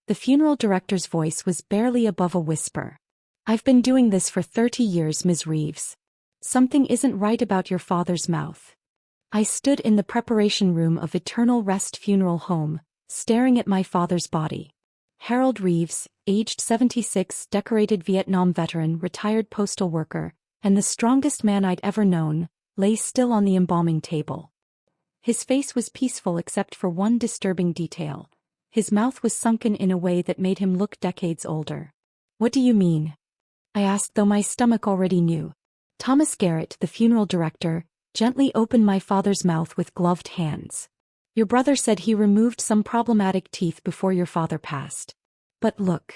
The funeral director's voice was barely above a whisper. "I've been doing this for 30 years, Ms. Reeves. Something isn't right about your father's mouth." I stood in the preparation room of Eternal Rest Funeral Home, staring at my father's body. Harold Reeves, aged 76, decorated Vietnam veteran, retired postal worker, and the strongest man I'd ever known, lay still on the embalming table. His face was peaceful except for one disturbing detail. His mouth was sunken in a way that made him look decades older. "What do you mean?" I asked, though my stomach already knew. Thomas Garrett, the funeral director, gently opened my father's mouth with gloved hands. "Your brother said he removed some problematic teeth before your father passed. But look."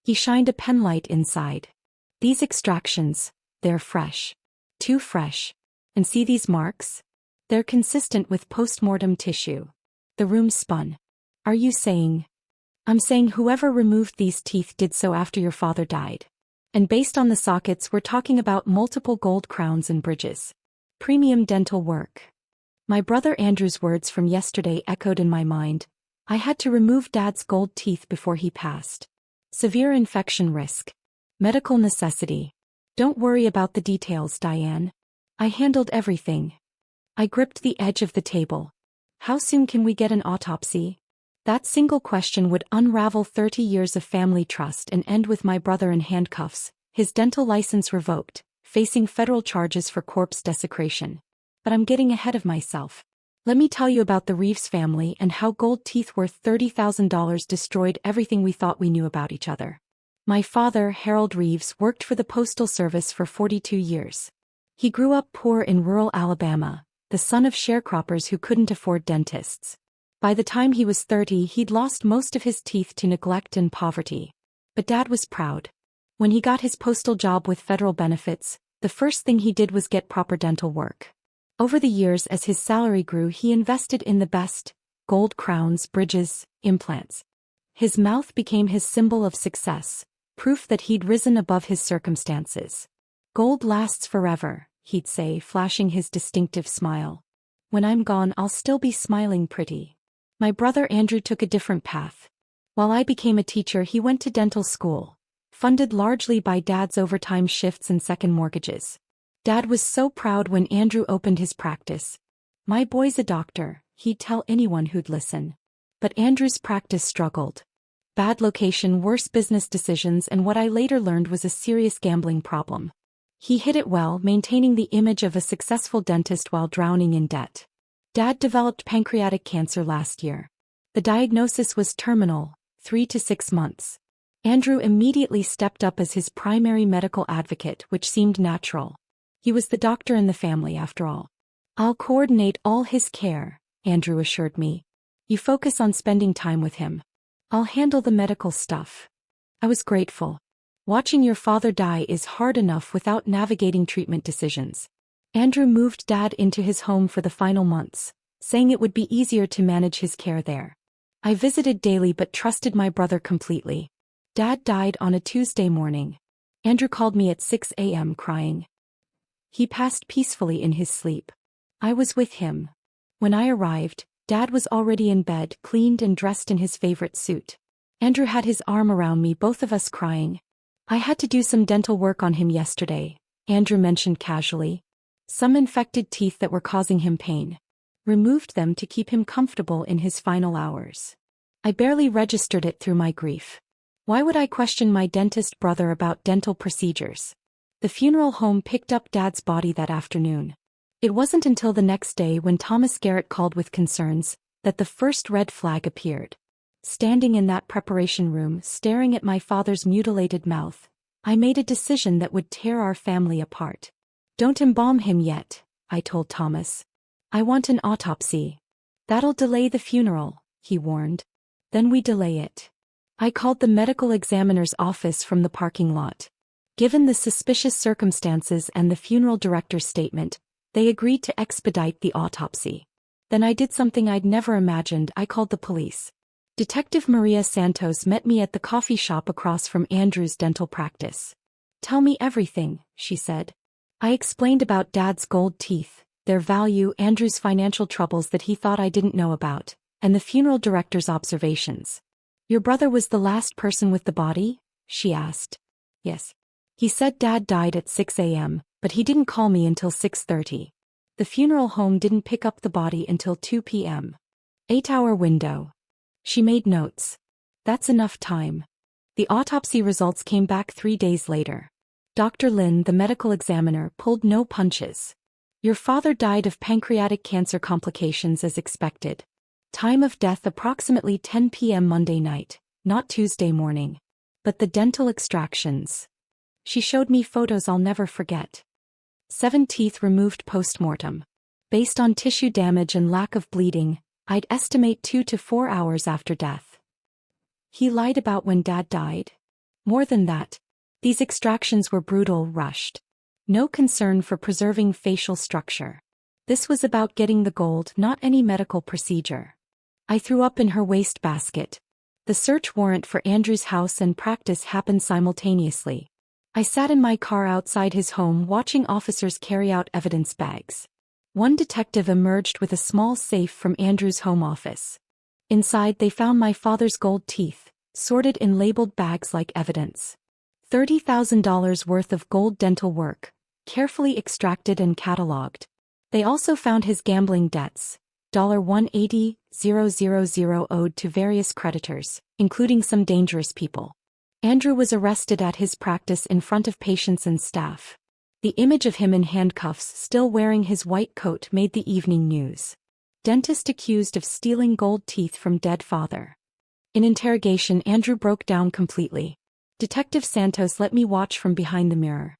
He shined a penlight inside. "These extractions, they're fresh. Too fresh. And see these marks? They're consistent with post-mortem tissue." The room spun. "Are you saying?" "I'm saying whoever removed these teeth did so after your father died. And based on the sockets, we're talking about multiple gold crowns and bridges. Premium dental work." My brother Andrew's words from yesterday echoed in my mind. I had to remove Dad's gold teeth before he passed. Severe infection risk. Medical necessity. "Don't worry about the details, Diane. I handled everything." I gripped the edge of the table. "How soon can we get an autopsy?" That single question would unravel 30 years of family trust and end with my brother in handcuffs, his dental license revoked, facing federal charges for corpse desecration. But I'm getting ahead of myself. Let me tell you about the Reeves family and how gold teeth worth $30,000 destroyed everything we thought we knew about each other. My father, Harold Reeves, worked for the Postal Service for 42 years. He grew up poor in rural Alabama, the son of sharecroppers who couldn't afford dentists. By the time he was 30, he'd lost most of his teeth to neglect and poverty. But Dad was proud. When he got his postal job with federal benefits, the first thing he did was get proper dental work. Over the years, as his salary grew, he invested in the best: gold crowns, bridges, implants. His mouth became his symbol of success, proof that he'd risen above his circumstances. "Gold lasts forever," he'd say, flashing his distinctive smile. "When I'm gone, I'll still be smiling pretty." My brother Andrew took a different path. While I became a teacher, he went to dental school, funded largely by Dad's overtime shifts and second mortgages. Dad was so proud when Andrew opened his practice. "My boy's a doctor," he'd tell anyone who'd listen. But Andrew's practice struggled. Bad location, worse business decisions, and what I later learned was a serious gambling problem. He hid it well, maintaining the image of a successful dentist while drowning in debt. Dad developed pancreatic cancer last year. The diagnosis was terminal, 3 to 6 months. Andrew immediately stepped up as his primary medical advocate, which seemed natural. He was the doctor in the family, after all. "I'll coordinate all his care," Andrew assured me. "You focus on spending time with him. I'll handle the medical stuff." I was grateful. Watching your father die is hard enough without navigating treatment decisions. Andrew moved Dad into his home for the final months, saying it would be easier to manage his care there. I visited daily but trusted my brother completely. Dad died on a Tuesday morning. Andrew called me at 6 a.m. crying. He passed peacefully in his sleep. I was with him. When I arrived, Dad was already in bed, cleaned and dressed in his favorite suit. Andrew had his arm around me, both of us crying. "I had to do some dental work on him yesterday," Andrew mentioned casually. "Some infected teeth that were causing him pain. Removed them to keep him comfortable in his final hours." I barely registered it through my grief. Why would I question my dentist brother about dental procedures? The funeral home picked up Dad's body that afternoon. It wasn't until the next day, when Thomas Garrett called with concerns, that the first red flag appeared. Standing in that preparation room, staring at my father's mutilated mouth, I made a decision that would tear our family apart. "Don't embalm him yet," I told Thomas. "I want an autopsy." "That'll delay the funeral," he warned. "Then we delay it." I called the medical examiner's office from the parking lot. Given the suspicious circumstances and the funeral director's statement, they agreed to expedite the autopsy. Then I did something I'd never imagined. I called the police. Detective Maria Santos met me at the coffee shop across from Andrew's dental practice. "Tell me everything," she said. I explained about Dad's gold teeth, their value, Andrew's financial troubles that he thought I didn't know about, and the funeral director's observations. Your brother was the last person with the body? She asked. Yes. He said Dad died at 6 a.m., but he didn't call me until 6:30. The funeral home didn't pick up the body until 2 p.m. 8-hour window. She made notes. That's enough time. The autopsy results came back 3 days later. Dr. Lin, the medical examiner, pulled no punches. Your father died of pancreatic cancer complications as expected. Time of death approximately 10 p.m. Monday night, not Tuesday morning. But the dental extractions. She showed me photos I'll never forget. 7 teeth removed post-mortem. Based on tissue damage and lack of bleeding, I'd estimate 2 to 4 hours after death. He lied about when Dad died? More than that. These extractions were brutal, rushed. No concern for preserving facial structure. This was about getting the gold, not any medical procedure. I threw up in her wastebasket. The search warrant for Andrew's house and practice happened simultaneously. I sat in my car outside his home watching officers carry out evidence bags. One detective emerged with a small safe from Andrew's home office. Inside they found my father's gold teeth, sorted in labeled bags like evidence. $30,000 worth of gold dental work, carefully extracted and catalogued. They also found his gambling debts, $180,000 owed to various creditors, including some dangerous people. Andrew was arrested at his practice in front of patients and staff. The image of him in handcuffs still wearing his white coat made the evening news. Dentist accused of stealing gold teeth from dead father. In interrogation, Andrew broke down completely. Detective Santos let me watch from behind the mirror.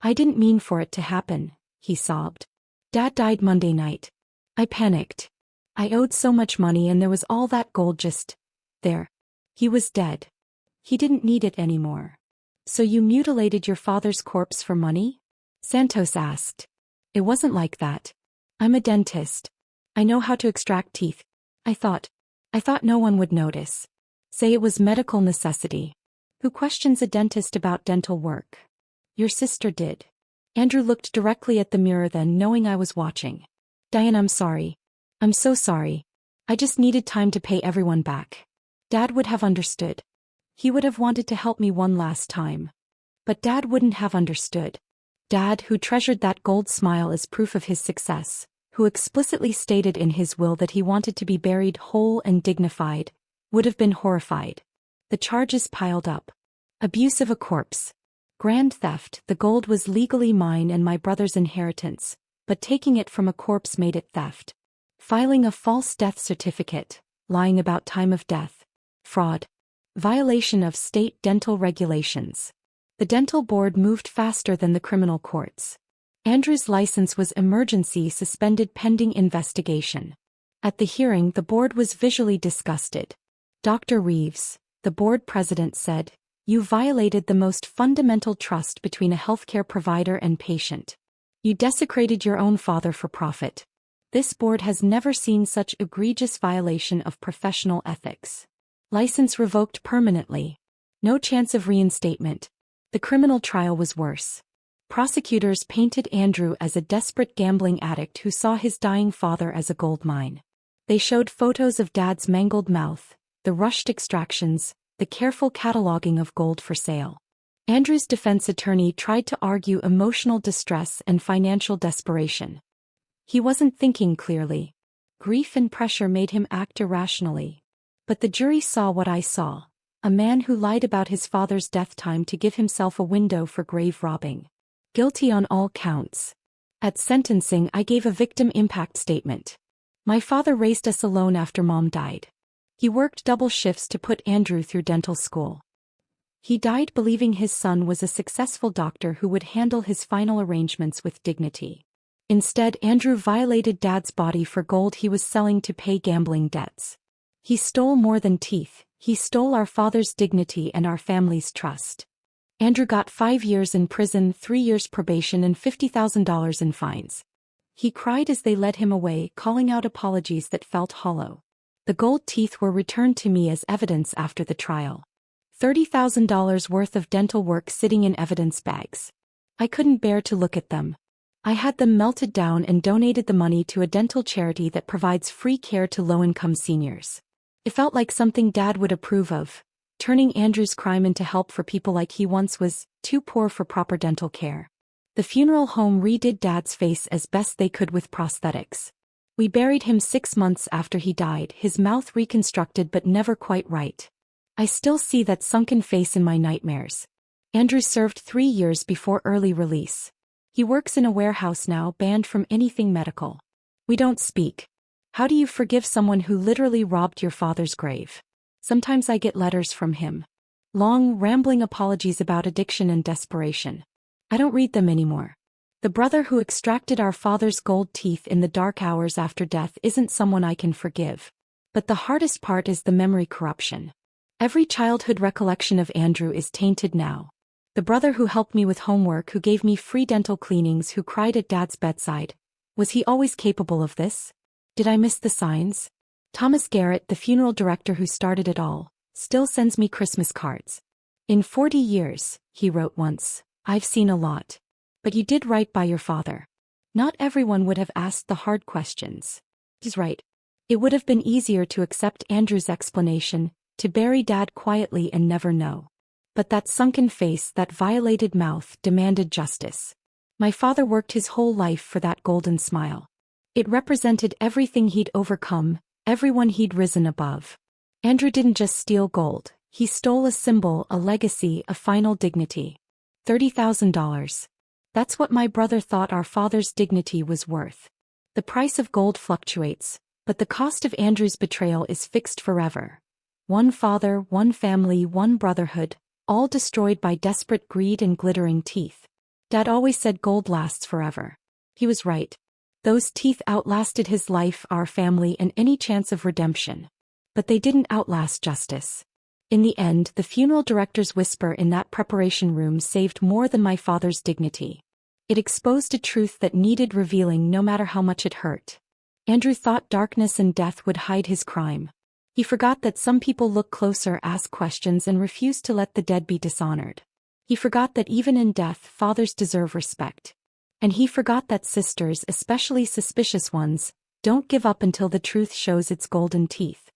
I didn't mean for it to happen, he sobbed. Dad died Monday night. I panicked. I owed so much money and there was all that gold just there. He was dead. He didn't need it anymore. So you mutilated your father's corpse for money? Santos asked. It wasn't like that. I'm a dentist. I know how to extract teeth. I thought no one would notice. Say it was medical necessity. Who questions a dentist about dental work? Your sister did. Andrew looked directly at the mirror then, knowing I was watching. Diane, I'm sorry. I'm so sorry. I just needed time to pay everyone back. Dad would have understood. He would have wanted to help me one last time. But Dad wouldn't have understood. Dad, who treasured that gold smile as proof of his success, who explicitly stated in his will that he wanted to be buried whole and dignified, would have been horrified. The charges piled up. Abuse of a corpse. Grand theft. The gold was legally mine and my brother's inheritance, but taking it from a corpse made it theft. Filing a false death certificate, lying about time of death. Fraud. Violation of state dental regulations. The dental board moved faster than the criminal courts. Andrew's license was emergency suspended pending investigation. At the hearing, the board was visually disgusted. Dr. Reeves, the board president, said, "You violated the most fundamental trust between a healthcare provider and patient. You desecrated your own father for profit. This board has never seen such egregious violation of professional ethics. License revoked permanently. No chance of reinstatement." The criminal trial was worse. Prosecutors painted Andrew as a desperate gambling addict who saw his dying father as a gold mine. They showed photos of Dad's mangled mouth, the rushed extractions, the careful cataloging of gold for sale. Andrew's defense attorney tried to argue emotional distress and financial desperation. He wasn't thinking clearly. Grief and pressure made him act irrationally. But the jury saw what I saw. A man who lied about his father's death time to give himself a window for grave robbing. Guilty on all counts. At sentencing, I gave a victim impact statement. My father raised us alone after Mom died. He worked double shifts to put Andrew through dental school. He died believing his son was a successful doctor who would handle his final arrangements with dignity. Instead, Andrew violated Dad's body for gold he was selling to pay gambling debts. He stole more than teeth. He stole our father's dignity and our family's trust. Andrew got 5 years in prison, 3 years probation and $50,000 in fines. He cried as they led him away, calling out apologies that felt hollow. The gold teeth were returned to me as evidence after the trial. $30,000 worth of dental work sitting in evidence bags. I couldn't bear to look at them. I had them melted down and donated the money to a dental charity that provides free care to low-income seniors. It felt like something Dad would approve of. Turning Andrew's crime into help for people like he once was, too poor for proper dental care. The funeral home redid Dad's face as best they could with prosthetics. We buried him 6 months after he died, his mouth reconstructed but never quite right. I still see that sunken face in my nightmares. Andrew served 3 years before early release. He works in a warehouse now, banned from anything medical. We don't speak. How do you forgive someone who literally robbed your father's grave? Sometimes I get letters from him. Long, rambling apologies about addiction and desperation. I don't read them anymore. The brother who extracted our father's gold teeth in the dark hours after death isn't someone I can forgive. But the hardest part is the memory corruption. Every childhood recollection of Andrew is tainted now. The brother who helped me with homework, who gave me free dental cleanings, who cried at Dad's bedside. Was he always capable of this? Did I miss the signs? Thomas Garrett, the funeral director who started it all, still sends me Christmas cards. In 40 years, he wrote once, I've seen a lot. But you did right by your father. Not everyone would have asked the hard questions. He's right. It would have been easier to accept Andrew's explanation, to bury Dad quietly and never know. But that sunken face, that violated mouth, demanded justice. My father worked his whole life for that golden smile. It represented everything he'd overcome, everyone he'd risen above. Andrew didn't just steal gold, he stole a symbol, a legacy, a final dignity. $30,000. That's what my brother thought our father's dignity was worth. The price of gold fluctuates, but the cost of Andrew's betrayal is fixed forever. One father, one family, one brotherhood, all destroyed by desperate greed and glittering teeth. Dad always said gold lasts forever. He was right. Those teeth outlasted his life, our family, and any chance of redemption. But they didn't outlast justice. In the end, the funeral director's whisper in that preparation room saved more than my father's dignity. It exposed a truth that needed revealing no matter how much it hurt. Andrew thought darkness and death would hide his crime. He forgot that some people look closer, ask questions, and refuse to let the dead be dishonored. He forgot that even in death, fathers deserve respect. And he forgot that sisters, especially suspicious ones, don't give up until the truth shows its golden teeth.